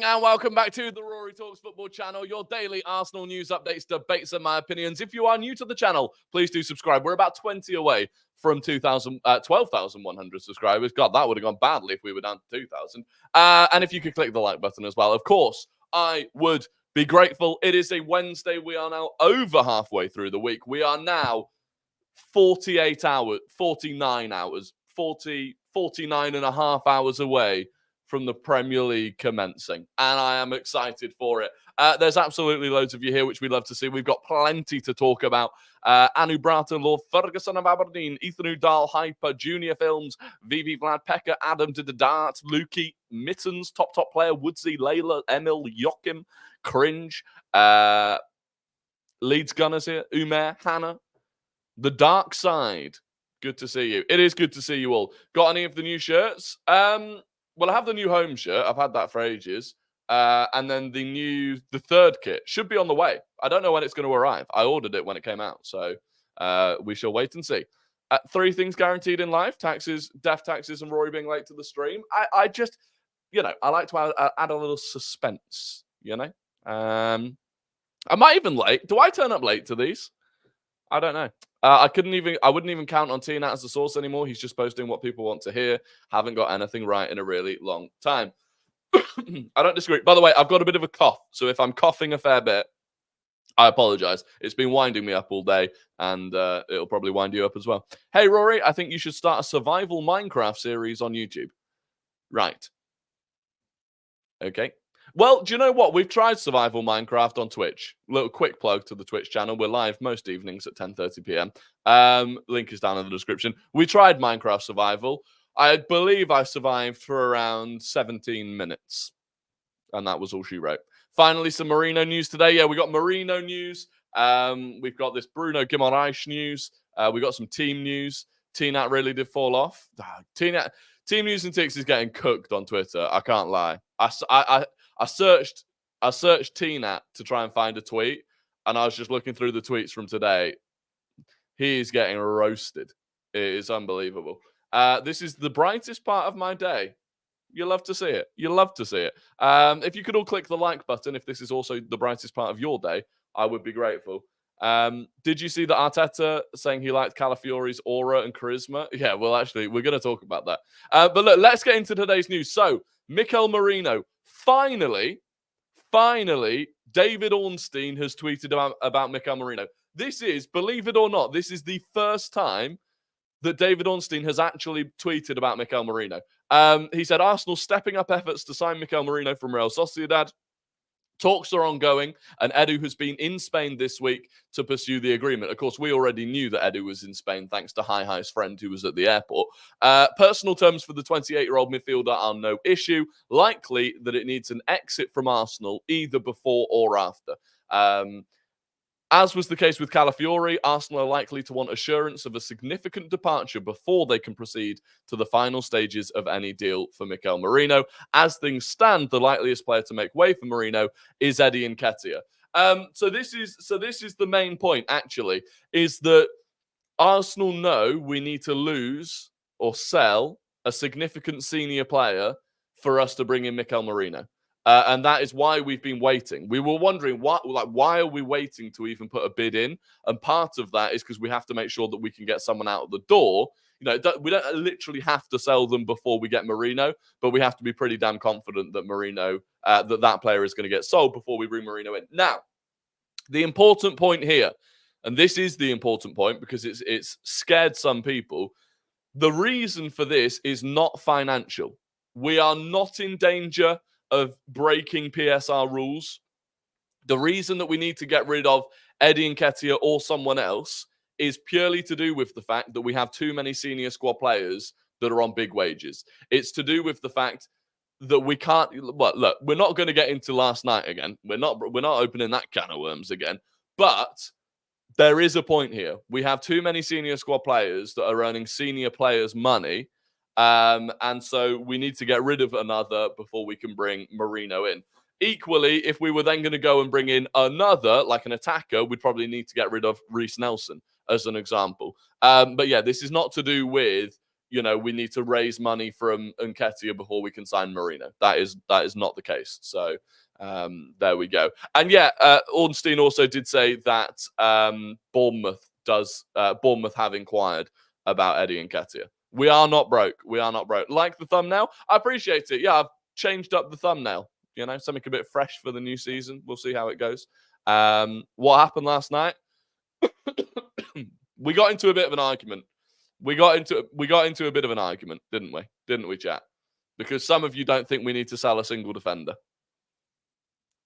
and welcome back to the Rory Talks Football channel, your daily Arsenal news updates, debates, and my opinions. If you are new to the channel, please do subscribe. We're about 20 away from 12,100 subscribers. God, that would have gone badly if we were down to 2,000. And if you could click the like button as well, of course, I would be grateful. It is a Wednesday. We are now over halfway through the week. We are now 49 and a half hours away from the Premier League commencing, and I am excited for it. There's absolutely loads of you here, which we love to see. We've got plenty to talk about. Anu Broughton, Lord Ferguson of Aberdeen, Ethan Udall, Hyper, Junior Films, Vivi Vlad Pecker, Adam to the Dart, Lukey, Mittens, top player, Woodsy, Layla, Emil, Joachim, Cringe, Leeds Gunners here, Umer, Hannah, The Dark Side. Good to see you. It is good to see you all. Got any of the new shirts? Well, I have the new home shirt. I've had that for ages. And then the third kit should be on the way. I don't know when it's going to arrive. I ordered it when it came out. So we shall wait and see. 3 things guaranteed in life: taxes, death taxes, and Rory being late to the stream. I just, I like to add a little suspense, Am I even late? Do I turn up late to these? I don't know. I wouldn't even count on Tina as the source anymore. He's just posting what people want to hear. Haven't got anything right in a really long time. I don't disagree. By the way, I've got a bit of a cough. So if I'm coughing a fair bit, I apologize. It's been winding me up all day, and it'll probably wind you up as well. Hey, Rory, I think you should start a survival Minecraft series on YouTube. Right. Okay. Well, do you know what? We've tried Survival Minecraft on Twitch. Little quick plug to the Twitch channel. We're live most evenings at 10:30 p.m. Link is down in the description. We tried Minecraft Survival. I believe I survived for around 17 minutes. And that was all she wrote. Finally, some Merino news today. Yeah, we got Merino news. We've got this Bruno Guimaraes news. We got some team news. TNAT really did fall off. Team News and Ticks is getting cooked on Twitter. I can't lie. I searched TNAT to try and find a tweet, and I was just looking through the tweets from today. He is getting roasted. It is unbelievable. This is the brightest part of my day. You love to see it. You love to see it. If you could all click the like button, if this is also the brightest part of your day, I would be grateful. Did you see that Arteta saying he liked Calafiori's aura and charisma? Yeah, well, actually, we're going to talk about that. But look, let's get into today's news. So, Mikel Merino, finally, David Ornstein has tweeted about Mikel Merino. This is, believe it or not, this is the first time that David Ornstein has actually tweeted about Mikel Merino. He said, Arsenal stepping up efforts to sign Mikel Merino from Real Sociedad. Talks are ongoing, and Edu has been in Spain this week to pursue the agreement. Of course, we already knew that Edu was in Spain thanks to Hi's friend who was at the airport. Personal terms for the 28-year-old midfielder are no issue. Likely that it needs an exit from Arsenal either before or after. As was the case with Calafiori, Arsenal are likely to want assurance of a significant departure before they can proceed to the final stages of any deal for Mikel Merino. As things stand, the likeliest player to make way for Merino is Eddie Nketiah. So this is the main point, actually, is that Arsenal know we need to lose or sell a significant senior player for us to bring in Mikel Merino. And that is why we've been waiting. We were wondering, why are we waiting to even put a bid in? And part of that is because we have to make sure that we can get someone out of the door. We don't literally have to sell them before we get Merino, but we have to be pretty damn confident that Merino, that player is going to get sold before we bring Merino in. Now, the important point here, and this is the important point because it's scared some people, the reason for this is not financial. We are not in danger of breaking PSR rules. The reason that we need to get rid of Eddie Nketiah or someone else is purely to do with the fact that we have too many senior squad players that are on big wages. It's to do with the fact that we can't. Well, look, we're not going to get into last night again. We're not opening that can of worms again. But there is a point here. We have too many senior squad players that are earning senior players' money. And so we need to get rid of another before we can bring Merino in. Equally, if we were then going to go and bring in another, like an attacker, we'd probably need to get rid of Reece Nelson, as an example. But yeah, this is not to do with we need to raise money from Nketiah before we can sign Merino. That is not the case. So there we go. And yeah, Ornstein also did say that Bournemouth have inquired about Eddie Nketiah. We are not broke. We are not broke. Like the thumbnail? I appreciate it. Yeah, I've changed up the thumbnail. Something a bit fresh for the new season. We'll see how it goes. What happened last night? We got into a bit of an argument. We got into a bit of an argument, didn't we? Didn't we, chat? Because some of you don't think we need to sell a single defender.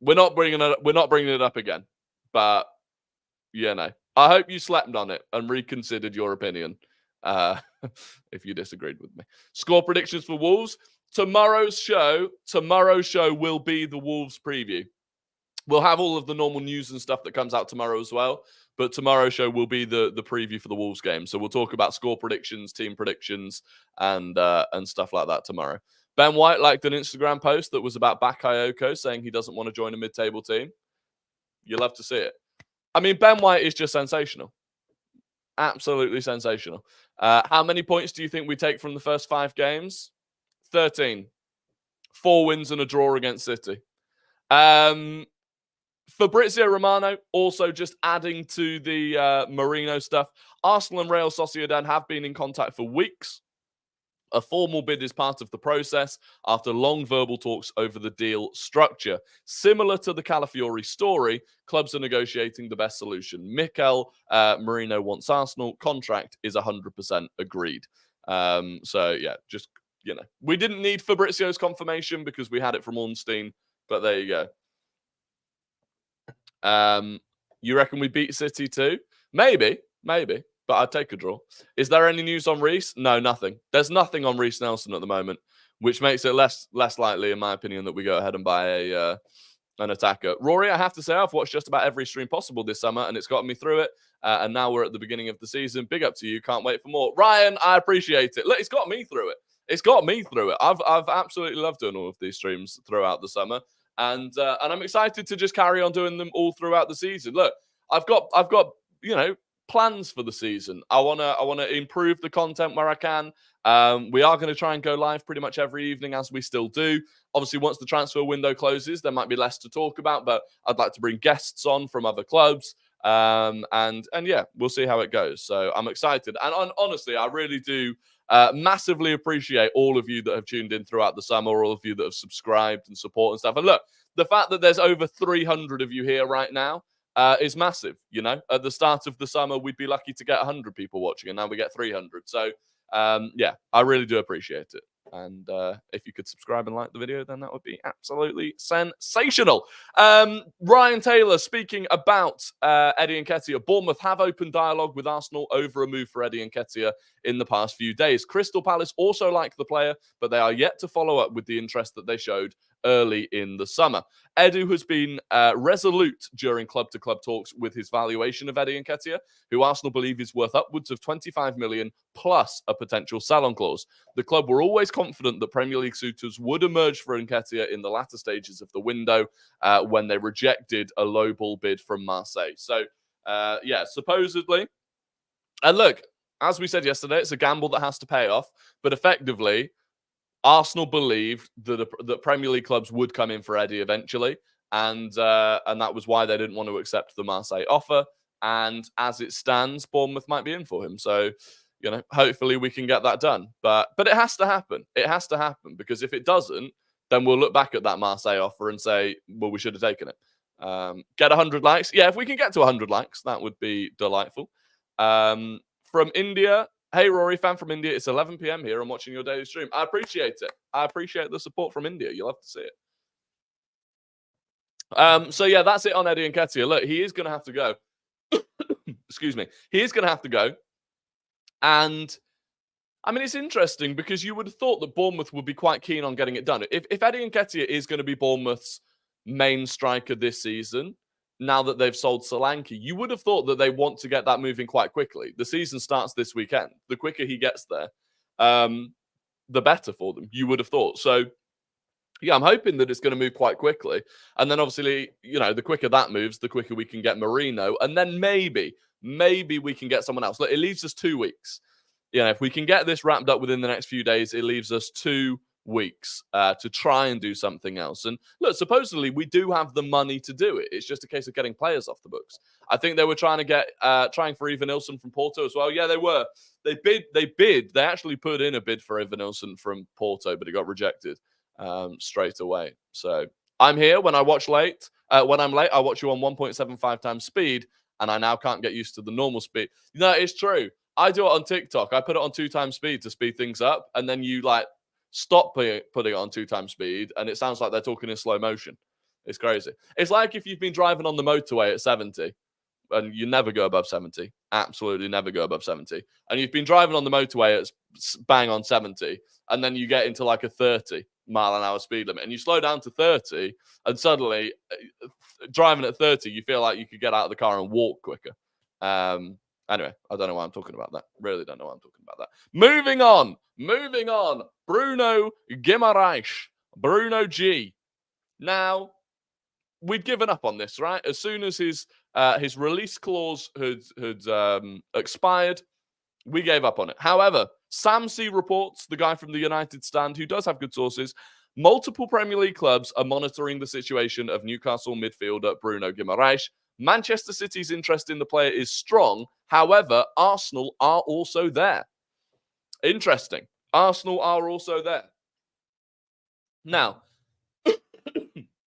We're not bringing it up again. But I hope you slept on it and reconsidered your opinion. If you disagreed with me. Score predictions for Wolves. Tomorrow's show will be the Wolves preview. We'll have all of the normal news and stuff that comes out tomorrow as well. But tomorrow's show will be the preview for the Wolves game. So we'll talk about score predictions, team predictions, and stuff like that tomorrow. Ben White liked an Instagram post that was about Bakayoko saying he doesn't want to join a mid-table team. You love to see it. I mean, Ben White is just sensational. Absolutely sensational. How many points do you think we take from the first 5 games? 13. 4 wins and a draw against City. Fabrizio Romano, also just adding to the Merino stuff. Arsenal and Real Sociedad have been in contact for weeks. A formal bid is part of the process after long verbal talks over the deal structure. Similar to the Calafiori story, clubs are negotiating the best solution. Mikel Merino wants Arsenal. Contract is 100% agreed. So, yeah, just, we didn't need Fabrizio's confirmation because we had it from Ornstein, but there you go. You reckon we beat City too? Maybe. But I'd take a draw. Is there any news on Reece? No, nothing. There's nothing on Reece Nelson at the moment, which makes it less likely, in my opinion, that we go ahead and buy an attacker. Rory, I have to say, I've watched just about every stream possible this summer, and it's gotten me through it. And now we're at the beginning of the season. Big up to you. Can't wait for more. Ryan, I appreciate it. Look, it's got me through it. I've absolutely loved doing all of these streams throughout the summer. And I'm excited to just carry on doing them all throughout the season. Look, I've got plans for the season. I wanna improve the content where I can. We are going to try and go live pretty much every evening, as we still do. Obviously, once the transfer window closes, there might be less to talk about, but I'd like to bring guests on from other clubs. And yeah, we'll see how it goes. So I'm excited. And honestly, I really do massively appreciate all of you that have tuned in throughout the summer, all of you that have subscribed and support and stuff. And look, the fact that there's over 300 of you here right now is massive. At the start of the summer, we'd be lucky to get 100 people watching, and now we get 300. So, yeah, I really do appreciate it. And if you could subscribe and like the video, then that would be absolutely sensational. Ryan Taylor speaking about Eddie Nketiah. Bournemouth have opened dialogue with Arsenal over a move for Eddie Nketiah in the past few days. Crystal Palace also like the player, but they are yet to follow up with the interest that they showed early in the summer. Edu has been resolute during club-to-club talks with his valuation of Eddie Nketiah, who Arsenal believe is worth upwards of 25 million plus a potential sell-on clause. The club were always confident that Premier League suitors would emerge for Nketiah in the latter stages of the window when they rejected a low-ball bid from Marseille. So, yeah, supposedly. And look, as we said yesterday, it's a gamble that has to pay off, but effectively, Arsenal believed that Premier League clubs would come in for Eddie eventually, and that was why they didn't want to accept the Marseille offer. And as it stands, Bournemouth might be in for him. So, hopefully we can get that done. But it has to happen. It has to happen, because if it doesn't, then we'll look back at that Marseille offer and say, well, we should have taken it. Get 100 likes. Yeah, if we can get to 100 likes, that would be delightful. From India. Hey, Rory, fan from India. It's 11 p.m. here. I'm watching your daily stream. I appreciate it. I appreciate the support from India. You'll have to see it. So, yeah, that's it on Eddie Nketiah. Look, he is going to have to go. Excuse me. He is going to have to go. And, I mean, it's interesting because you would have thought that Bournemouth would be quite keen on getting it done. If Eddie Nketiah is going to be Bournemouth's main striker this season, now that they've sold Solanke, you would have thought that they want to get that moving quite quickly. The season starts this weekend. The quicker he gets there, the better for them, you would have thought. So, yeah, I'm hoping that it's going to move quite quickly. And then obviously, the quicker that moves, the quicker we can get Merino. And then maybe we can get someone else. Look, it leaves us 2 weeks. if we can get this wrapped up within the next few days, it leaves us 2 weeks to try and do something else. And look, supposedly we do have the money to do it. It's just a case of getting players off the books. I think they were trying for Evanilson from Porto as well. Yeah, they were. They bid. They actually put in a bid for Evanilson from Porto, but it got rejected straight away. So I'm here when I watch late. When I'm late, I watch you on 1.75 times speed, and I now can't get used to the normal speed. No, it's true. I do it on TikTok. I put it on 2 times speed to speed things up, and then you stop putting it on 2 times speed, and it sounds like they're talking in slow motion. It's crazy. It's like if you've been driving on the motorway at 70, and you never go above 70, absolutely never go above 70, and you've been driving on the motorway at bang on 70, and then you get into like a 30-mile-an-hour speed limit, and you slow down to 30, and suddenly, driving at 30, you feel like you could get out of the car and walk quicker. Anyway, I don't know why I'm talking about that. Really don't know why I'm talking about that. Moving on. Bruno Guimaraes. Bruno G. Now, we'd given up on this, right? As soon as his release clause had expired, we gave up on it. However, Sam C reports, the guy from the United Stand, who does have good sources, multiple Premier League clubs are monitoring the situation of Newcastle midfielder Bruno Guimaraes. Manchester City's interest in the player is strong. However, Arsenal are also there. Interesting. Arsenal are also there. Now,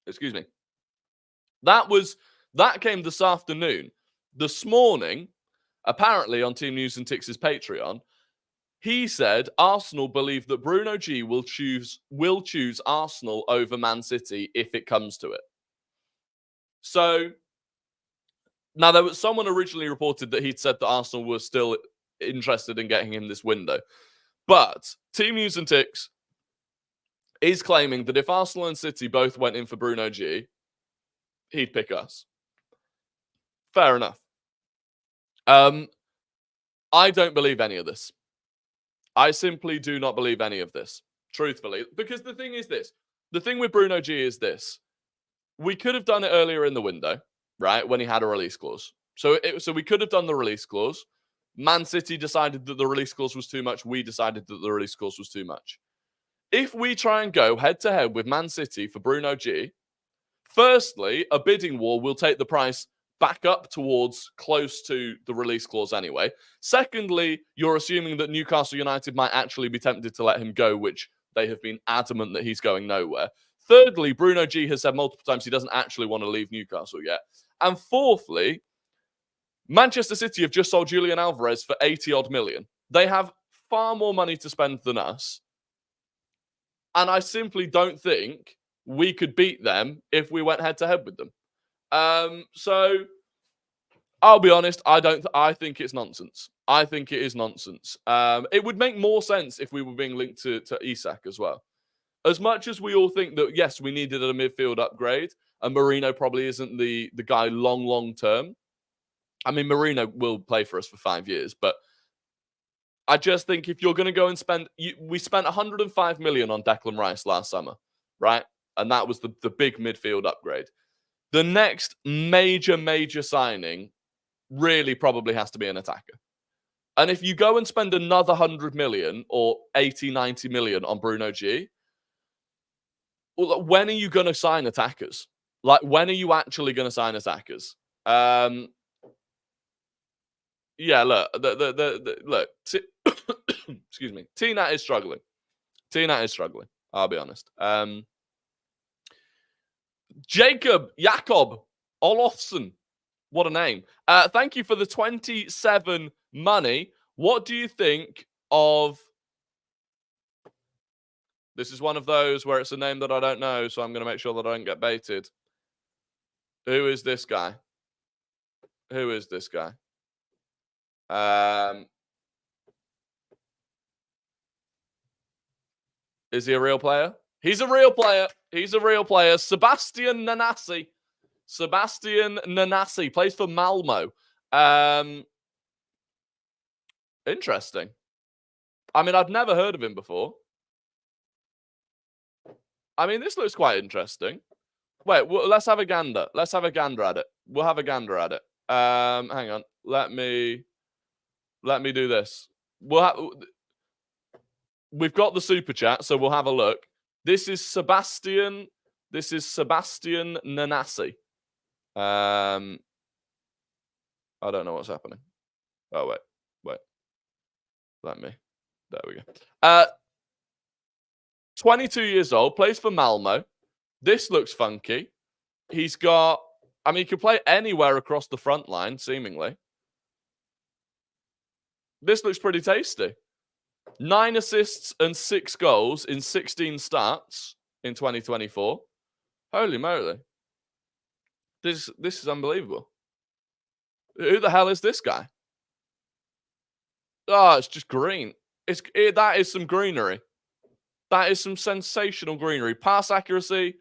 excuse me. That came this afternoon. This morning, apparently on Team News and Tix's Patreon, he said Arsenal believe that Bruno G will choose Arsenal over Man City if it comes to it. So now, there was someone originally reported that he'd said that Arsenal were still interested in getting him this window. But Team News and Tix is claiming that if Arsenal and City both went in for Bruno G, he'd pick us. Fair enough. I don't believe any of this. I simply do not believe any of this, truthfully. Because the thing is this. The thing with Bruno G is this. We could have done it earlier in the window, right, when he had a release clause. So we could have done the release clause. Man City decided that the release clause was too much. We decided that the release clause was too much. If we try and go head-to-head with Man City for Bruno G, firstly, a bidding war will take the price back up towards close to the release clause anyway. Secondly, you're assuming that Newcastle United might actually be tempted to let him go, which they have been adamant that he's going nowhere. Thirdly, Bruno G has said multiple times he doesn't actually want to leave Newcastle yet. And fourthly, Manchester City have just sold Julian Alvarez for 80-odd million. They have far more money to spend than us. And I simply don't think we could beat them if we went head-to-head with them. So I'll be honest, I think it's nonsense. I think it is nonsense. It would make more sense if we were being linked to Isak as well. As much as we all think that, yes, we needed a midfield upgrade, and Merino probably isn't the guy long term. I mean, Merino will play for us for 5 years, but I just think if you're going to go and we spent 105 million on Declan Rice last summer, right? And that was the big midfield upgrade. The next major signing really probably has to be an attacker. And if you go and spend another 100 million or 80, 90 million on Bruno G, well, when are you going to sign attackers? Like, when are you actually going to sign attackers? Yeah, look, look. Excuse me. T-Nat is struggling. I'll be honest. Jacob Olofsson. What a name. Thank you for the 27 money. What do you think of... This is one of those where it's a name that I don't know, so I'm going to make sure that I don't get baited. Who is this guy? Is he a real player? He's a real player. Sebastian Nanasi. Plays for Malmo. Interesting. I mean, I've never heard of him before. I mean, this looks quite interesting. Wait, let's have a gander. We'll have a gander at it. Hang on. Let me do this. we've got the super chat, so we'll have a look. This is Sebastian Nanasi. I don't know what's happening. Oh, wait. There we go. 22 years old, plays for Malmo. This looks funky. He can play anywhere across the front line, seemingly. This looks pretty tasty. 9 assists and 6 goals in 16 starts in 2024. Holy moly. This is unbelievable. Who the hell is this guy? Oh, it's just green. That is some greenery. That is some sensational greenery. Pass accuracy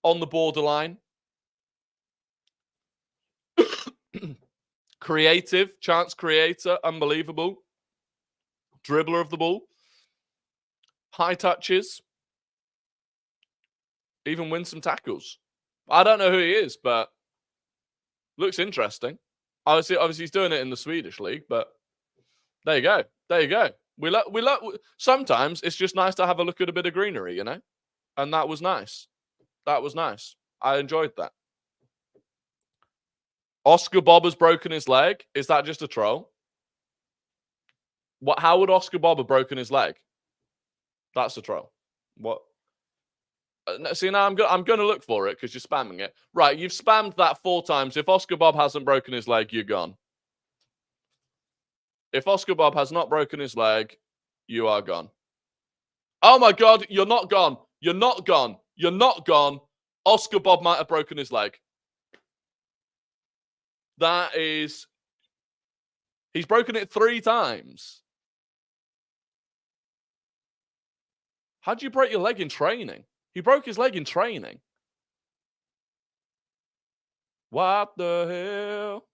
on the borderline. Creative, chance creator, unbelievable. Dribbler of the ball. High touches. Even win some tackles. I don't know who he is, but looks interesting. Obviously he's doing it in the Swedish league, but there you go. There you go. Sometimes it's just nice to have a look at a bit of greenery, you know? And that was nice. That was nice. I enjoyed that. Oscar Bobb has broken his leg. Is that just a troll? How would Oscar Bobb have broken his leg? That's a troll. What? See, now I'm going to look for it because you're spamming it. Right, you've spammed that 4 times. If Oscar Bobb hasn't broken his leg, you're gone. If Oscar Bobb has not broken his leg, you are gone. Oh my God, you're not gone. You're not gone. You're not gone. Oscar Bobb might have broken his leg. He's broken it 3 times. How'd you break your leg in training? He broke his leg in training. What the hell?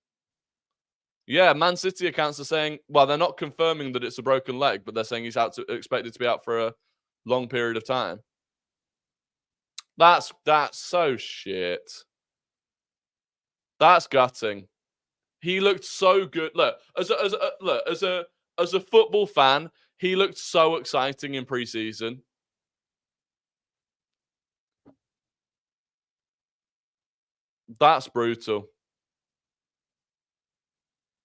Yeah, Man City accounts are saying, well, they're not confirming that it's a broken leg, but they're saying he's expected to be out for a long period of time. That's so shit. That's gutting. He looked so good. Look, as a football fan, he looked so exciting in preseason. That's brutal.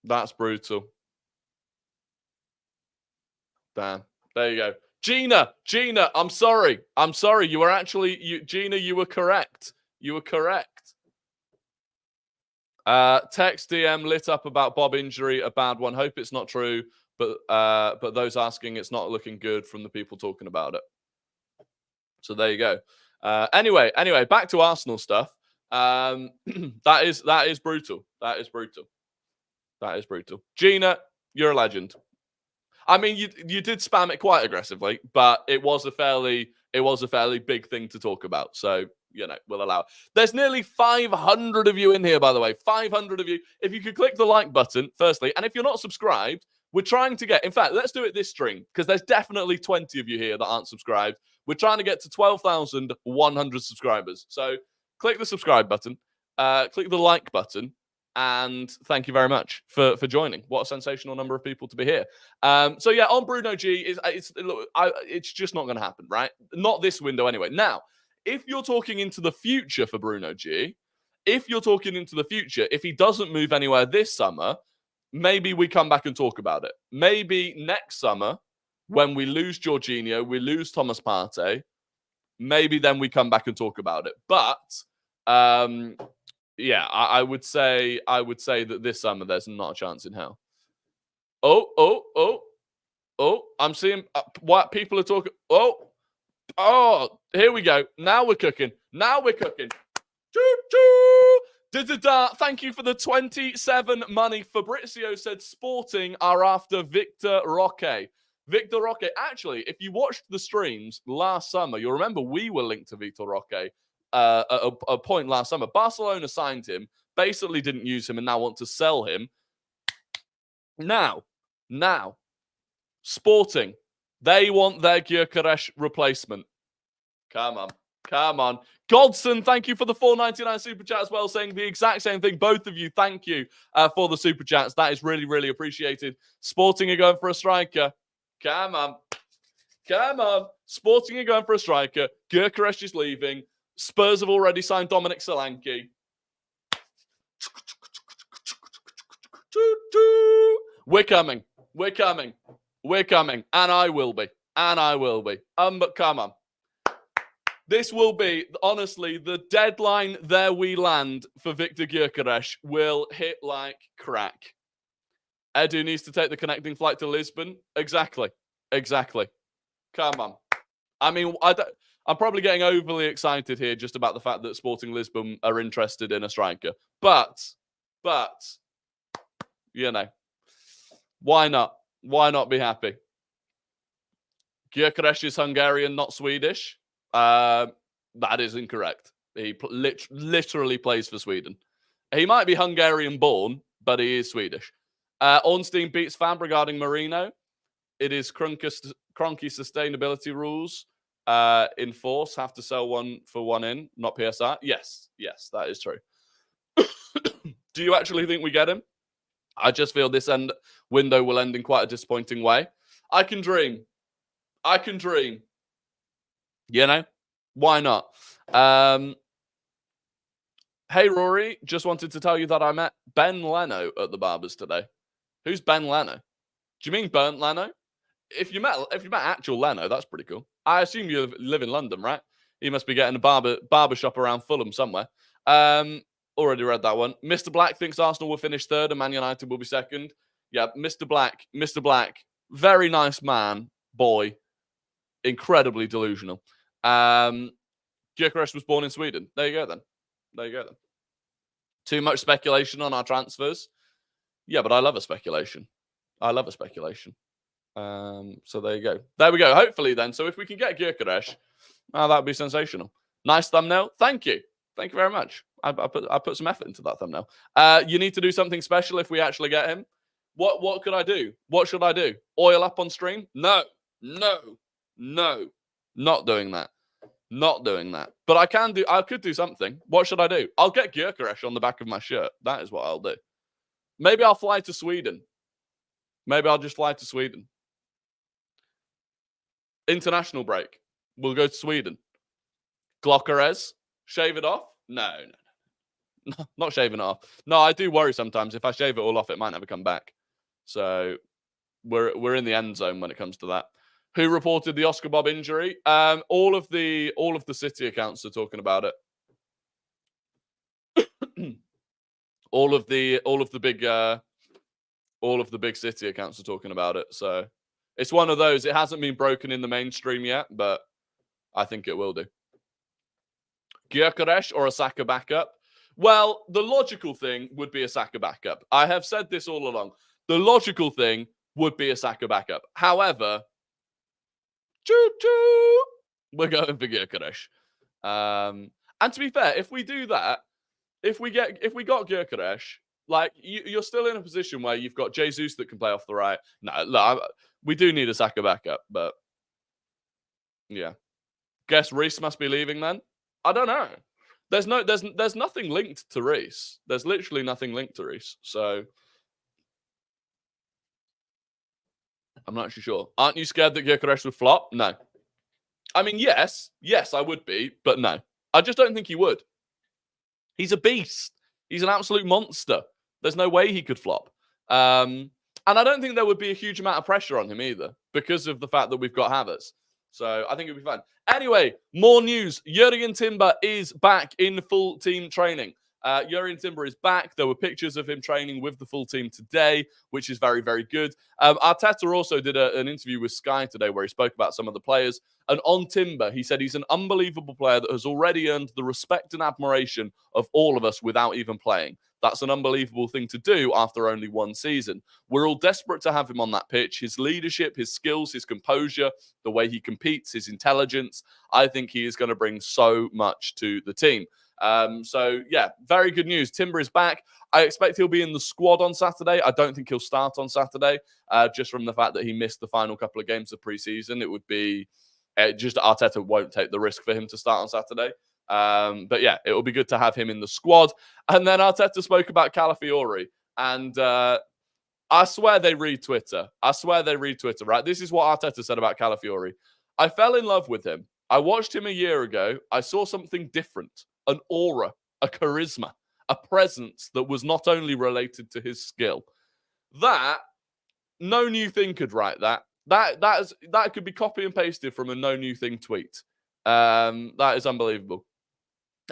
That's brutal. Damn. There you go. Gina, I'm sorry. You were Gina, you were correct. You were correct. Text DM lit up about Bobb injury, a bad one. Hope it's not true, but those asking, it's not looking good from the people talking about it. So there you go. Anyway, back to Arsenal stuff. That is brutal. That is brutal. That is brutal. Gina, you're a legend. I mean, you did spam it quite aggressively, but it was a fairly big thing to talk about. So, you know, we'll allow it. There's nearly 500 of you in here, by the way. 500 of you. If you could click the like button, firstly, and if you're not subscribed, we're trying to get, in fact, let's do it this stream, because there's definitely 20 of you here that aren't subscribed. We're trying to get to 12,100 subscribers. So click the subscribe button, click the like button, and thank you very much for joining. What a sensational number of people to be here. So yeah, on Bruno G, it's just not going to happen, right? Not this window anyway. Now, if you're talking into the future for Bruno G, if he doesn't move anywhere this summer, maybe we come back and talk about it. Maybe next summer, when we lose Jorginho, we lose Thomas Partey, maybe then we come back and talk about it. But yeah, I would say that this summer there's not a chance in hell. Oh! I'm seeing what people are talking. Oh! Here we go. Now we're cooking. Thank you for the 27 money. Fabrizio said Sporting are after Victor Roque. Victor Roque. Actually, if you watched the streams last summer, you'll remember we were linked to Victor Roque. At a point last summer, Barcelona signed him, basically didn't use him, and now want to sell him. Now, Sporting, they want their Gyokeres replacement. Come on. Come on. Godson, thank you for the $4.99 super chat as well, saying the exact same thing. Both of you, thank you for the super chats. That is really, really appreciated. Sporting are going for a striker. Come on. Come on. Sporting are going for a striker. Gyokeres is leaving. Spurs have already signed Dominic Solanke. We're coming. We're coming. We're coming. And I will be. And I will be. But come on. This will be, honestly, the deadline there we land for Victor Gyokeres will hit like crack. Edu needs to take the connecting flight to Lisbon. Exactly. Exactly. Come on. I mean, I'm probably getting overly excited here just about the fact that Sporting Lisbon are interested in a striker. But, you know, why not? Why not be happy? Gyokeres is Hungarian, not Swedish. That is incorrect. He literally plays for Sweden. He might be Hungarian born, but he is Swedish. Ornstein beats Fab regarding Merino. It is Cronky sustainability rules in force. Have to sell one for one in, not PSR. Yes, that is true. Do you actually think we get him? I just feel this window will end in quite a disappointing way. I can dream. You know, why not? Hey, Rory, just wanted to tell you that I met Ben Leno at the Barbers today. Who's Ben Leno? Do you mean Burnt Leno? If you met actual Leno, that's pretty cool. I assume you live in London, right? He must be getting a barber shop around Fulham somewhere. Already read that one. Mr. Black thinks Arsenal will finish third and Man United will be second. Yeah, Mr. Black, very nice man, boy. Incredibly delusional. Gyokeres was born in Sweden. There you go then. Too much speculation on our transfers. Yeah, but I love a speculation. So there you go. There we go. Hopefully then. So if we can get Gyokeres, that would be sensational. Nice thumbnail. Thank you very much. I put some effort into that thumbnail. You need to do something special if we actually get him. What could I do? What should I do? Oil up on stream? No. Not doing that. But I could do something. What should I do? I'll get Gyokeres on the back of my shirt. That is what I'll do. Maybe I'll fly to Sweden. Maybe I'll just fly to Sweden. International break. We'll go to Sweden. Gyokeres, shave it off? No, not shaving it off. No, I do worry sometimes. If I shave it all off, it might never come back. So we're in the end zone when it comes to that. Who reported the Oscar Bobb injury? All of the City accounts are talking about it. all of the big City accounts are talking about it. So it's one of those. It hasn't been broken in the mainstream yet, but I think it will do. Gyokeres or a Saka backup? Well, the logical thing would be a Saka backup. I have said this all along. The logical thing would be a Saka backup. However, we're going for Gyokeres. And to be fair, if we do that, if we got Gyokeres, like you're still in a position where you've got Jesus that can play off the right. No, look, we do need a Saka backup, but yeah. Guess Reece must be leaving then. I don't know. There's nothing linked to Reece. There's literally nothing linked to Reece. So I'm not actually sure. Aren't you scared that Gyokeres would flop? No. I mean, yes, I would be, but no. I just don't think he would. He's a beast. He's an absolute monster. There's no way he could flop. And I don't think there would be a huge amount of pressure on him either because of the fact that we've got Havertz. So I think it'll be fun. Anyway, more news. Jurgen Timber is back in full team training. Jurgen Timber is back. There were pictures of him training with the full team today, which is very, very good. Arteta also did an interview with Sky today where he spoke about some of the players. And on Timber, he said he's an unbelievable player that has already earned the respect and admiration of all of us without even playing. That's an unbelievable thing to do after only one season. We're all desperate to have him on that pitch. His leadership, his skills, his composure, the way he competes, his intelligence. I think he is going to bring so much to the team. So, yeah, very good news. Timber is back. I expect he'll be in the squad on Saturday. I don't think he'll start on Saturday, just from the fact that he missed the final couple of games of pre-season. It would be Just Arteta won't take the risk for him to start on Saturday. But yeah, it will be good to have him in the squad. And then Arteta spoke about Calafiori. And I swear they read Twitter. Right? This is what Arteta said about Calafiori. I fell in love with him. I watched him a year ago. I saw something different, an aura, a charisma, a presence that was not only related to his skill. That, no new thing could write that. That could be copy and pasted from a no new thing tweet. That is unbelievable.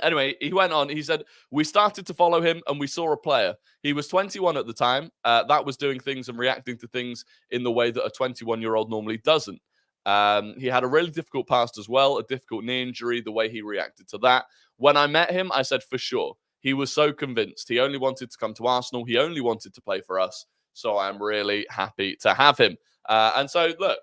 Anyway, he went on. He said, we started to follow him and we saw a player. He was 21 at the time. That was doing things and reacting to things in the way that a 21-year-old normally doesn't. He had a really difficult past as well, a difficult knee injury, the way he reacted to that. When I met him, I said, for sure. He was so convinced. He only wanted to come to Arsenal. He only wanted to play for us. So I'm really happy to have him. And so, look,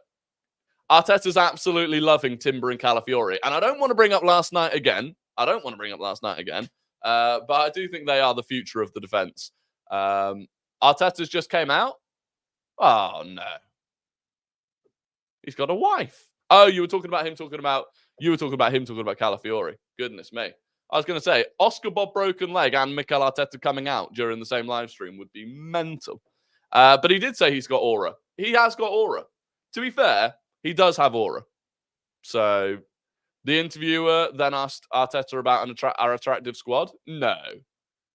Arteta's absolutely loving Timber and Calafiori. And I don't want to bring up last night again. But I do think they are the future of the defence. Arteta's just came out. Oh, no. He's got a wife. Oh, you were talking about him talking about Calafiori. Goodness me. I was going to say, Oscar Bobb broken leg and Mikel Arteta coming out during the same live stream would be mental. But he did say he's got aura. He has got aura. To be fair, he does have aura. So the interviewer then asked Arteta about our attractive squad. No.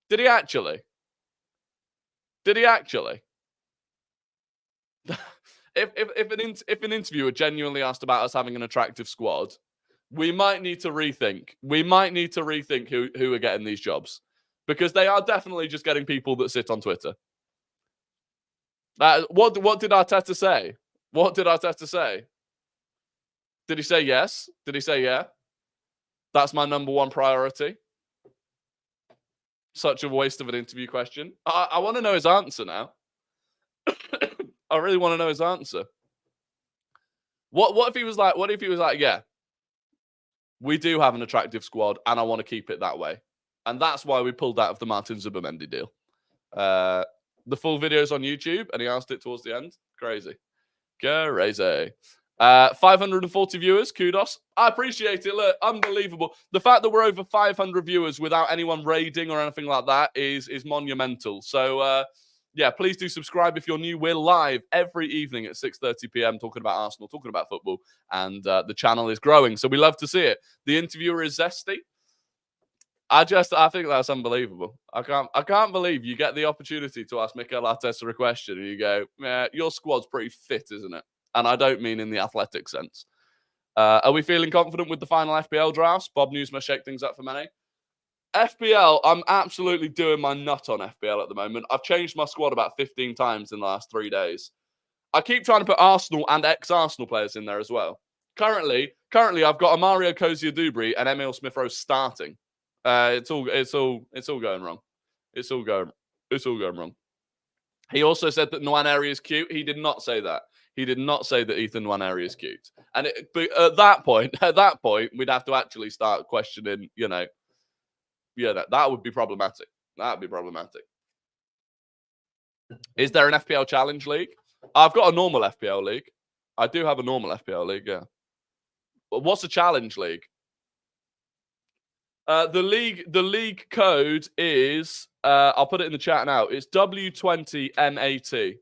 Did he actually? If an interviewer genuinely asked about us having an attractive squad, we might need to rethink. Who are getting these jobs. Because they are definitely just getting people that sit on Twitter. What did Arteta say? Did he say yes? Did he say yeah? That's my number one priority. Such a waste of an interview question. I want to know his answer now. I really want to know his answer. What if he was like, yeah, we do have an attractive squad and I want to keep it that way. And that's why we pulled out of the Martin Zubimendi deal. The full video's on YouTube and he asked it towards the end. Crazy. 540 viewers, kudos. I appreciate it. Look, unbelievable. The fact that we're over 500 viewers without anyone raiding or anything like that is monumental. So, yeah, please do subscribe if you're new. We're live every evening at 6:30 p.m. talking about Arsenal, talking about football, and the channel is growing. So we love to see it. The interviewer is zesty. I think that's unbelievable. I can't believe you get the opportunity to ask Mikel Arteta a question and you go, yeah, your squad's pretty fit, isn't it? And I don't mean in the athletic sense. Are we feeling confident with the final FPL drafts? Bob News must shake things up for many. FPL, I'm absolutely doing my nut on FPL at the moment. I've changed my squad about 15 times in the last 3 days. I keep trying to put Arsenal and ex-Arsenal players in there as well. Currently, I've got a Mario Koscielny and Emil Smith-Rowe starting. It's all going wrong. It's all going wrong. He also said that Nwaneri is cute. He did not say that. He did not say that Ethan Nwaneri is cute. And but at that point, we'd have to actually start questioning, that would be problematic. Is there an FPL Challenge League? I've got a normal FPL league. I do have a normal FPL league, yeah. But what's a Challenge League? The league code is, I'll put it in the chat now. It's W20MAT.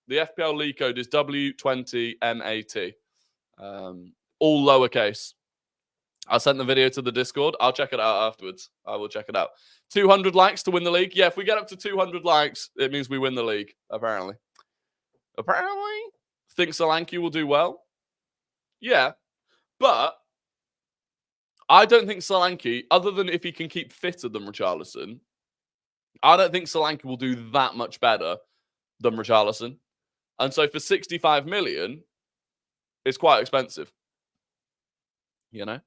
The FPL league code is W20MAT. All lowercase. I sent the video to the Discord. I'll check it out afterwards. I will check it out. 200 likes to win the league. Yeah, if we get up to 200 likes, it means we win the league, apparently. Think Solanke will do well? Yeah. But I don't think Solanke, other than if he can keep fitter than Richarlison, I don't think Solanke will do that much better than Richarlison. And so for 65 million, it's quite expensive. The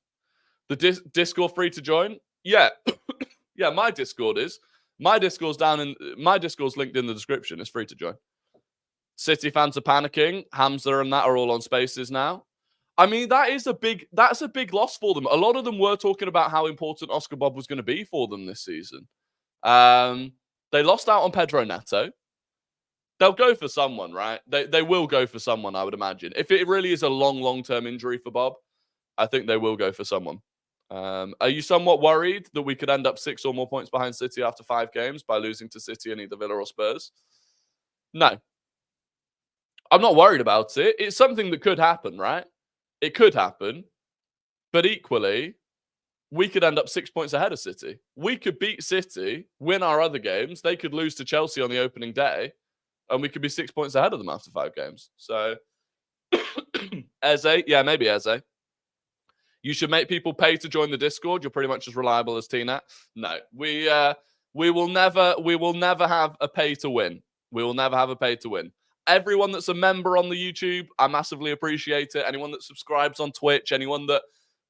Discord free to join? Yeah. Yeah, my Discord is. My Discord's linked in the description. It's free to join. City fans are panicking. Hamza and that are all on Spaces now. I mean, that's a big loss for them. A lot of them were talking about how important Oscar Bobb was going to be for them this season. They lost out on Pedro Neto. They'll go for someone, right? They will go for someone, I would imagine. If it really is a long-term injury for Bobb, I think they will go for someone. Are you somewhat worried that we could end up 6 or more points behind City after 5 games by losing to City and either Villa or Spurs? No. I'm not worried about it. It's something that could happen, right? It could happen. But equally, we could end up 6 points ahead of City. We could beat City, win our other games. They could lose to Chelsea on the opening day, and we could be 6 points ahead of them after 5 games. So, Eze, yeah, maybe Eze. You should make people pay to join the Discord. You're pretty much as reliable as Tina. No, we will never have a pay to win. We will never have a pay to win. Everyone that's a member on the YouTube, I massively appreciate it. Anyone that subscribes on Twitch, anyone that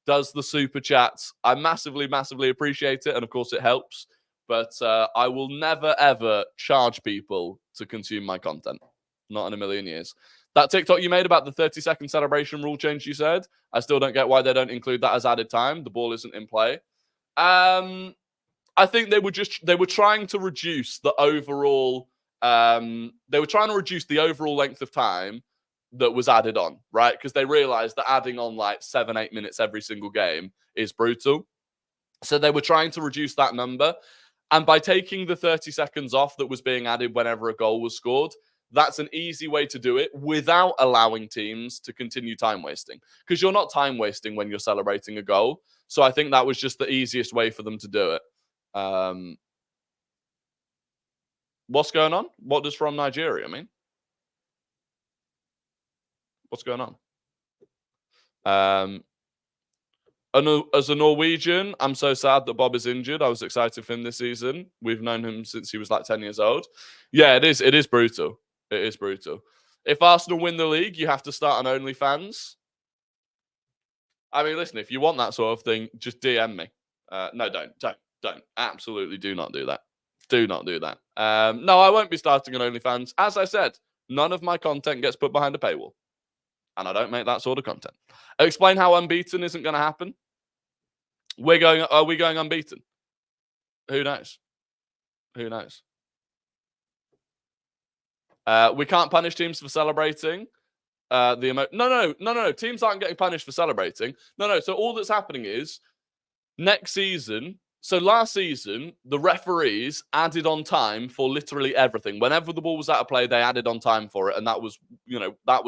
does the super chats, I massively, massively appreciate it. And of course, it helps. But I will never, ever charge people to consume my content. Not in a million years. That TikTok you made about the 30-second celebration rule change, you said, I still don't get why they don't include that as added time. The ball isn't in play. I think they were trying to reduce the overall length of time that was added on, right? Because they realized that adding on like 7-8 minutes every single game is brutal. So they were trying to reduce that number. And by taking the 30 seconds off that was being added whenever a goal was scored, that's an easy way to do it without allowing teams to continue time wasting. Because you're not time wasting when you're celebrating a goal. So I think that was just the easiest way for them to do it. What's going on? What does from Nigeria mean? What's going on? As a Norwegian, I'm so sad that Bobb is injured. I was excited for him this season. We've known him since he was like 10 years old. Yeah, it is. It is brutal. It is brutal. If Arsenal win the league, you have to start on OnlyFans. I mean, listen, if you want that sort of thing, just DM me. No, don't. Absolutely do not do that. Do not do that. No, I won't be starting on OnlyFans. As I said, none of my content gets put behind a paywall. And I don't make that sort of content. Explain how unbeaten isn't going to happen. Are we going unbeaten? Who knows? Who knows? We can't punish teams for celebrating. No. Teams aren't getting punished for celebrating. No. So all that's happening is next season. So last season, the referees added on time for literally everything. Whenever the ball was out of play, they added on time for it. And that was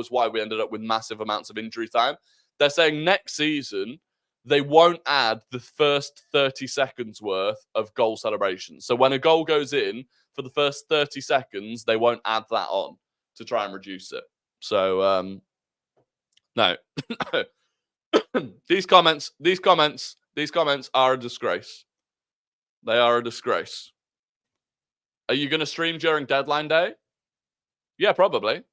why we ended up with massive amounts of injury time. They're saying next season, they won't add the first 30 seconds worth of goal celebrations. So when a goal goes in, for the first 30 seconds, they won't add that on to try and reduce it. So, no. These comments are a disgrace. They are a disgrace. Are you going to stream during deadline day? Yeah, probably.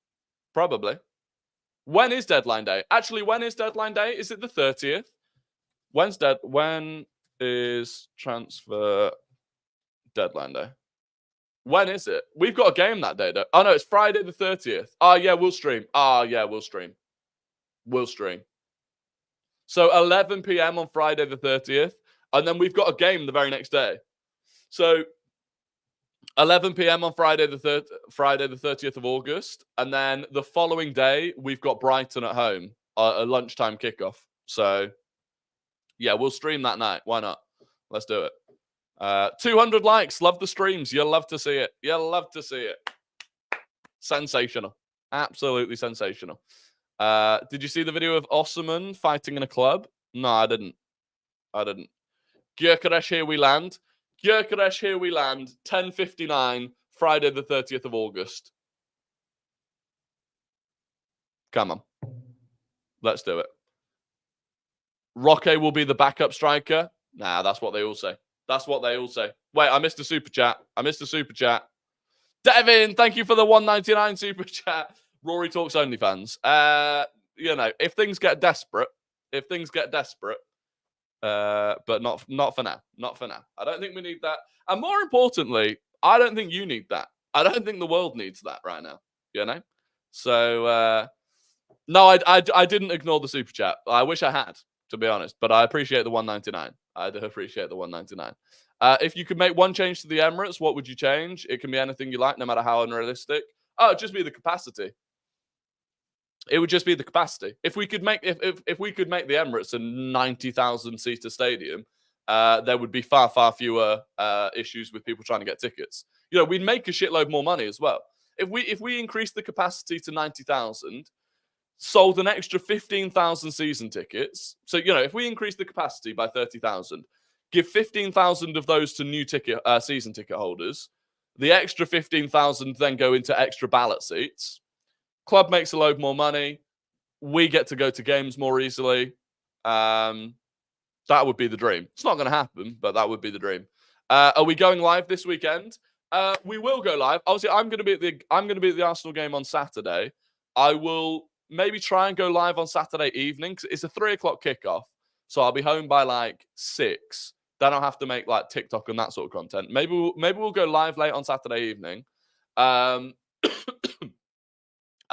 When is deadline day? Actually, when is deadline day? Is it the 30th? When is transfer deadline day? When is it? We've got a game that day, though. Oh, no, it's Friday the 30th. Oh, yeah, we'll stream. We'll stream. So 11 p.m. on Friday the 30th. And then we've got a game the very next day. So 11 p.m. on Friday the 30th of August. And then the following day, we've got Brighton at home, a lunchtime kickoff. So, yeah, we'll stream that night. Why not? Let's do it. 200 likes. Love the streams. You'll love to see it. Sensational. Absolutely sensational. Did you see the video of Osman fighting in a club? No, I didn't. Gyokeres, here we land. 10:59, Friday the 30th of August. Come on. Let's do it. Roque will be the backup striker. Nah, that's what they all say. Wait, I missed a super chat. Devin, thank you for the 199 super chat. Rory Talks OnlyFans. If things get desperate, but not for now. I don't think we need that. And more importantly, I don't think you need that. I don't think the world needs that right now. So, no, I didn't ignore the super chat. I wish I had, to be honest. But I appreciate the 199. I do appreciate the 199. If you could make one change to the Emirates, what would you change? It can be anything you like, no matter how unrealistic. Oh, it'd just be the capacity. It would just be the capacity. If we could make if we could make the Emirates a 90,000 seater stadium, there would be far fewer issues with people trying to get tickets. You know, we'd make a shitload more money as well. If we increase the capacity to 90,000, sold an extra 15,000 season tickets. So, you know, if we increase the capacity by 30,000, give 15,000 of those to new season ticket holders, the extra 15,000 then go into extra ballot seats. Club makes a load more money. We get to go to games more easily. That would be the dream. It's not going to happen, but that would be the dream. Are we going live this weekend? We will go live. Obviously, I'm going to be at the Arsenal game on Saturday. I will maybe try and go live on Saturday evening because it's a 3:00 kickoff, so I'll be home by like 6. Then I'll have to make like TikTok and that sort of content. Maybe we'll go live late on Saturday evening, and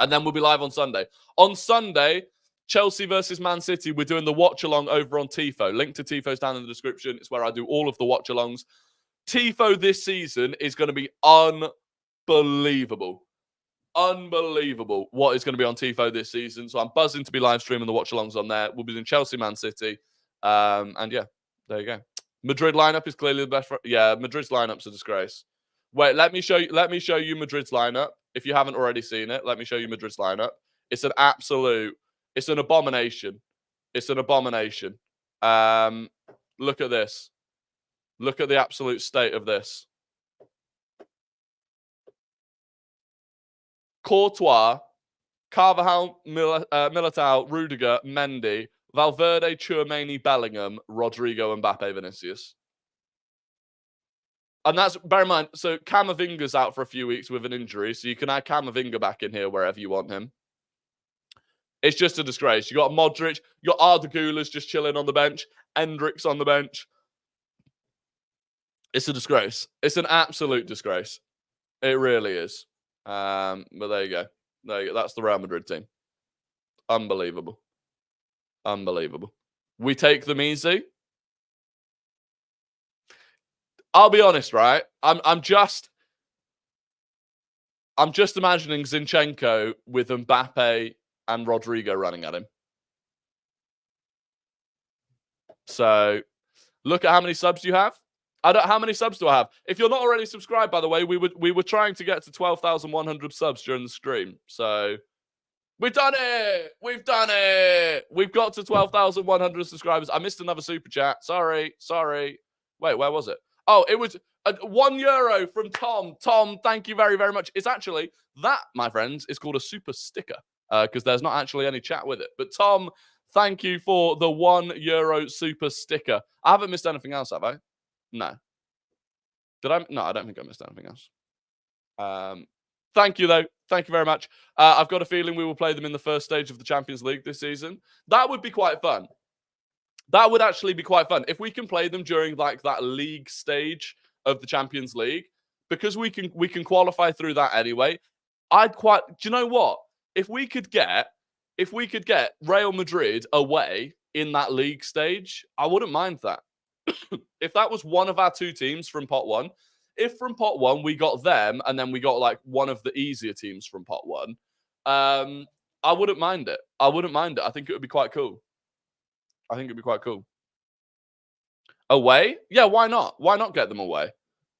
then we'll be live on Sunday. On Sunday, Chelsea versus Man City. We're doing the watch along over on Tifo. Link to Tifo's down in the description. It's where I do all of the watch alongs. Tifo this season is going to be unbelievable. Unbelievable what is going to be on Tifo this season. So I'm buzzing to be live streaming the watch alongs on there. We'll be doing Chelsea, Man City. And yeah, there you go. Madrid lineup is clearly the best. Yeah, Madrid's lineup's a disgrace. Wait, let me show you Madrid's lineup. If you haven't already seen it, let me show you Madrid's lineup. It's an abomination. It's an abomination. Look at this. Look at the absolute state of this. Courtois, Carvajal, Militao, Rudiger, Mendy, Valverde, Tchouaméni, Bellingham, Rodrigo, Mbappe, Vinicius. And that's, bear in mind, so Camavinga's out for a few weeks with an injury, so you can add Camavinga back in here wherever you want him. It's just a disgrace. You got Modric, you got Arda Güler's just chilling on the bench, Hendricks on the bench. It's a disgrace. It's an absolute disgrace. It really is. But there you go. There you go. That's the Real Madrid team. Unbelievable. Unbelievable. We take them easy. I'll be honest, right? I'm just imagining Zinchenko with Mbappe and Rodrigo running at him. So look at how many subs you have. How many subs do I have? If you're not already subscribed, by the way, we were trying to get to 12,100 subs during the stream. So we've done it. We've done it. We've got to 12,100 subscribers. I missed another super chat. Sorry. Wait, where was it? Oh, it was €1 from Tom. Tom, thank you very, very much. It's actually, that, my friends, is called a super sticker because there's not actually any chat with it. But Tom, thank you for the €1 super sticker. I haven't missed anything else, have I? No. Did I? No, I don't think I missed anything else. Thank you, though. Thank you very much. I've got a feeling we will play them in the first stage of the Champions League this season. That would be quite fun. That would actually be quite fun. If we can play them during like that league stage of the Champions League, because we can qualify through that anyway. Do you know what? If we could get Real Madrid away in that league stage, I wouldn't mind that. If that was one of our two teams from pot one, if from pot one we got them and then we got like one of the easier teams from pot one, I wouldn't mind it. I think it would be quite cool. Away? Yeah, why not? Why not get them away?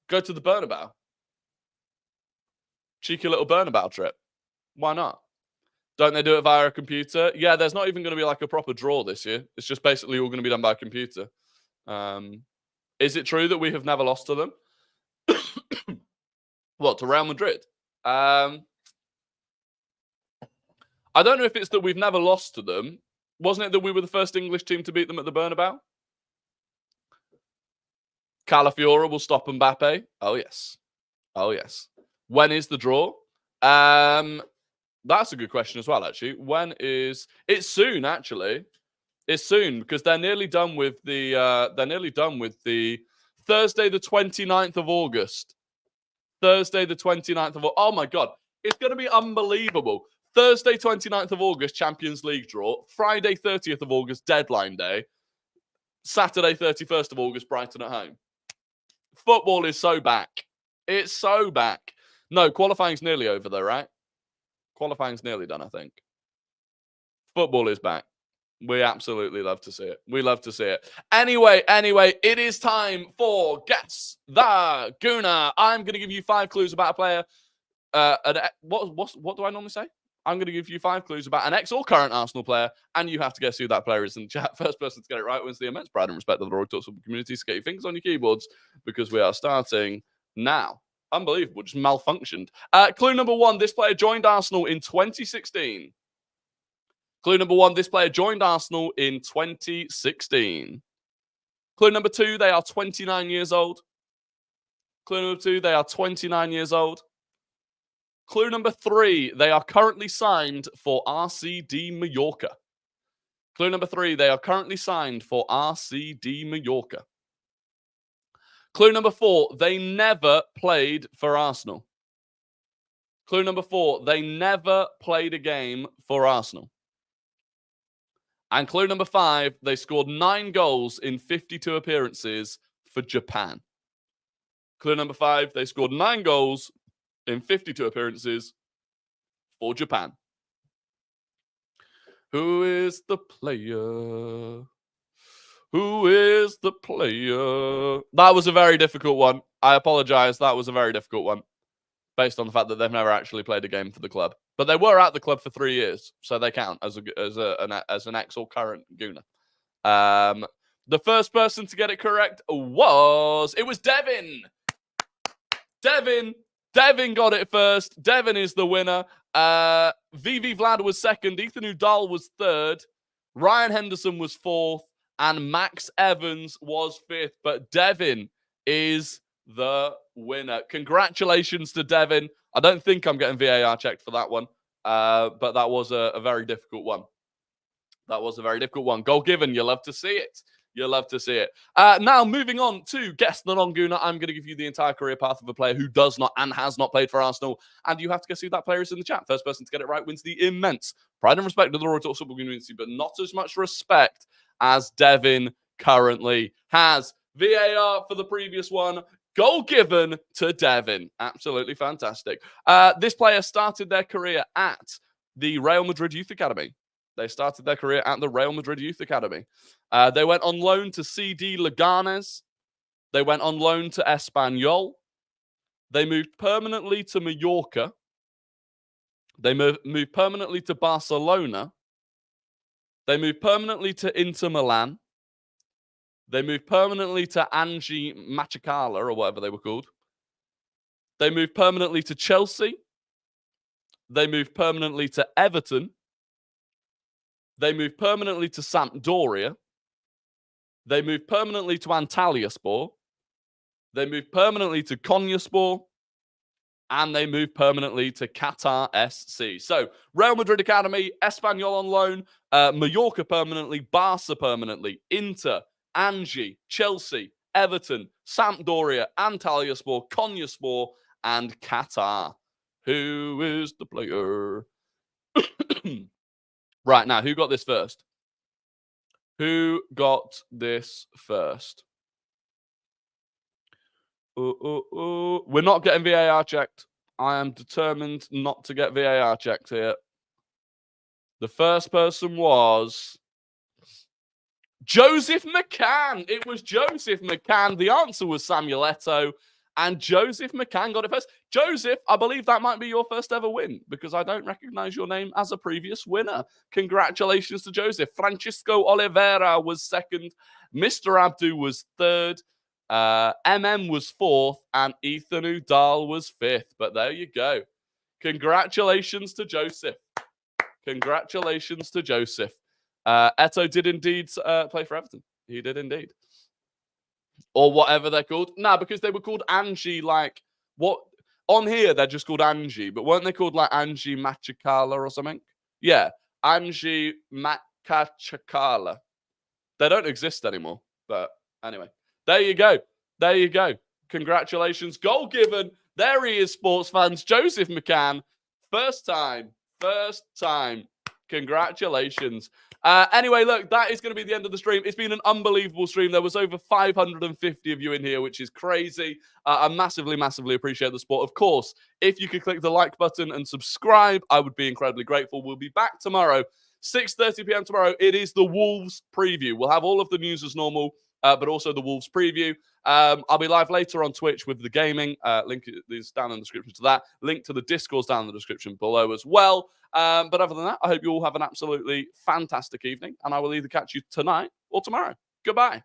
Go to the Bernabeu. Cheeky little Bernabeu trip. Why not? Don't they do it via a computer? Yeah, there's not even going to be like a proper draw this year. It's just basically all going to be done by a computer. Is it true that we have never lost to them? What, to Real Madrid? I don't know if it's that we've never lost to them. Wasn't it that we were the first English team to beat them at the Bernabeu? Calafiori will stop Mbappe. Oh, yes. When is the draw? That's a good question as well, actually. It's soon, actually. It's soon because they're nearly done with the Thursday, the 29th of August. Thursday, the 29th of August. Oh, my God. It's going to be unbelievable. Thursday, 29th of August, Champions League draw. Friday, 30th of August, deadline day. Saturday, 31st of August, Brighton at home. Football is so back. It's so back. No, qualifying's nearly over though, right? Qualifying's nearly done, I think. Football is back. We absolutely love to see it. We love to see it. Anyway, it is time for Guess the Gooner. I'm going to give you 5 clues about a player. What do I normally say? I'm going to give you 5 clues about an ex or current Arsenal player, and you have to guess who that player is in the chat. First person to get it right wins the immense pride and respect of the Rory Talks Football community. So get your fingers on your keyboards because we are starting now. Unbelievable, just malfunctioned. Clue number 1, this player joined Arsenal in 2016. Clue number 1, this player joined Arsenal in 2016. Clue number 2, they are 29 years old. Clue number 2, they are 29 years old. Clue number 3, they are currently signed for RCD Mallorca. Clue number 3, they are currently signed for RCD Mallorca. Clue number 4, they never played for Arsenal. Clue number 4, they never played a game for Arsenal. And clue number 5, they scored 9 goals in 52 appearances for Japan. Clue number 5, they scored 9 goals in 52 appearances for Japan. Who is the player? Who is the player? That was a very difficult one. I apologize. That was a very difficult one. Based on the fact that they've never actually played a game for the club. But they were at the club for 3 years, so they count as an ex or current Gooner. The first person to get it correct was Devin. Devin got it first. Devin is the winner. VV Vlad was second. Ethan Udall was third. Ryan Henderson was fourth. And Max Evans was fifth. But Devin is the winner. Congratulations to Devin. I don't think I'm getting VAR checked for that one. But that was a very difficult one. That was a very difficult one. Goal given. You love to see it. You love to see it. Now, moving on to Guess the Non-Gooner. I'm going to give you the entire career path of a player who does not and has not played for Arsenal. And you have to guess who that player is in the chat. First person to get it right wins the immense pride and respect of the RoryTalksFootball Football community, but not as much respect as Devin currently has. VAR for the previous one. Goal given to Devin. Absolutely fantastic. This player started their career at the Real Madrid Youth Academy. They started their career at the Real Madrid Youth Academy. They went on loan to CD Leganes. They went on loan to Espanyol. They moved permanently to Mallorca. They moved permanently to Barcelona. They moved permanently to Inter Milan. They moved permanently to Anji Machacala, or whatever they were called. They moved permanently to Chelsea. They moved permanently to Everton. They moved permanently to Sampdoria. They moved permanently to Antalyaspor. They moved permanently to Konyaspor. And they moved permanently to Qatar SC. So, Real Madrid Academy, Espanyol on loan, Mallorca permanently, Barca permanently, Inter, Anji, Chelsea, Everton, Sampdoria, Antalyaspor, Konyaspor, and Qatar. Who is the player? Right, now, who got this first? Who got this first? We're not getting VAR checked. I am determined not to get VAR checked here. The first person was Joseph McCann. It was Joseph McCann. The answer was Samuel Eto'o. And Joseph McCann got it first. Joseph, I believe that might be your first ever win because I don't recognize your name as a previous winner. Congratulations to Joseph. Francisco Oliveira was second. Mr. Abdu was third. MM was fourth. And Ethan Udall was fifth. But there you go. Congratulations to Joseph. Congratulations to Joseph. Eto'o did indeed play for Everton. He did indeed. Or whatever they're called. Nah, because they were called Anji, like, what? On here, they're just called Anji. But weren't they called, like, Anji Machacala or something? Yeah, Anji Machacala. They don't exist anymore. But anyway, there you go. There you go. Congratulations. Goal given. There he is, sports fans. Joseph McCann. First time. First time. Congratulations. Anyway, look, that is going to be the end of the stream. It's been an unbelievable stream. There was over 550 of you in here, which is crazy. I massively, massively appreciate the support. Of course, if you could click the like button and subscribe, I would be incredibly grateful. We'll be back tomorrow, 6:30 p.m. tomorrow, it is the Wolves preview. We'll have all of the news as normal, but also the Wolves preview. I'll be live later on Twitch with the gaming. Link is down in the description to that. Link to the Discord's down in the description below as well. But other than that, I hope you all have an absolutely fantastic evening, and I will either catch you tonight or tomorrow. Goodbye.